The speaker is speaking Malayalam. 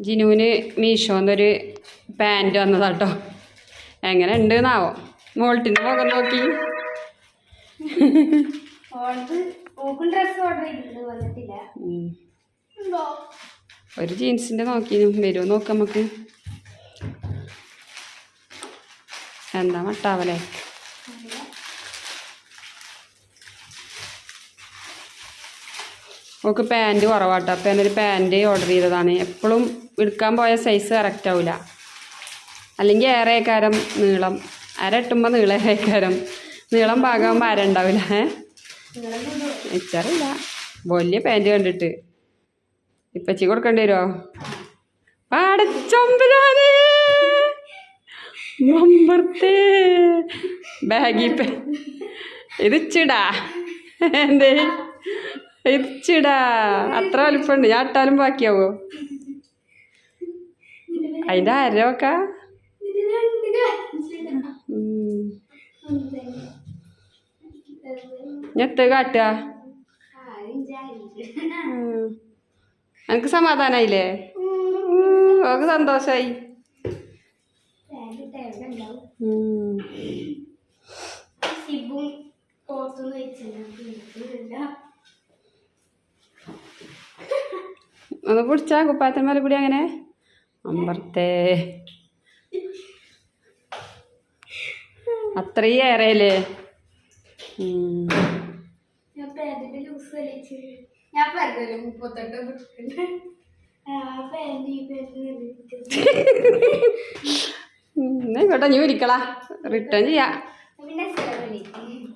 ജിനുവിന് മീഷോന്നൊരു പാൻറ് വന്നതാട്ടോ. എങ്ങനെ ഉണ്ട് എന്നാവോ? മോൾട്ടിൻ്റെ മുഖം നോക്കി. ഒരു ജീൻസിൻ്റെ നോക്കി വരുമോ നോക്കാം നമുക്ക്. എന്താ മട്ടാവല്ലേ? നമുക്ക് പാൻറ് കുറവാട്ടോ. അപ്പം ഞാനൊരു പാൻറ് ഓർഡർ ചെയ്തതാണ്. എപ്പോഴും എടുക്കാൻ പോയ സൈസ് കറക്റ്റ് ആവില്ല. അല്ലെങ്കിൽ ഏറെക്കാരം നീളം അര ഇട്ടുമ്പോൾ നീളേക്കാരം നീളം ഭാഗമാകുമ്പോൾ അര ഉണ്ടാവില്ല. വെച്ചാറില്ല വലിയ പാൻറ് കണ്ടിട്ട് ഇപ്പച്ചി കൊടുക്കേണ്ടി വരുമോ? പാടച്ചൊമ്പലാനേ മമ്പർത്തേ ബാഗി ഇത് ഇച്ചിടാ. എന്തേ ഇച്ചിടാ? അത്ര വലിപ്പമുണ്ട്. ഞാൻ ഇട്ടാലും ബാക്കിയാവോ? അതിൻ്റെ അരവൊക്ക ഞെത്ത് കാട്ടുക. എനിക്ക് സമാധാനായില്ലേ? ഒക്കെ സന്തോഷായി. ഒന്ന് പിടിച്ചാ കുപ്പായത്തിന്മേലെ കൂടി അങ്ങനെ അമ്പർത്തേ അത്രയും ഏറെയല്ലേ? കേട്ടോ നീ ഒരിക്കളാ റിട്ടേൺ ചെയ്യാം.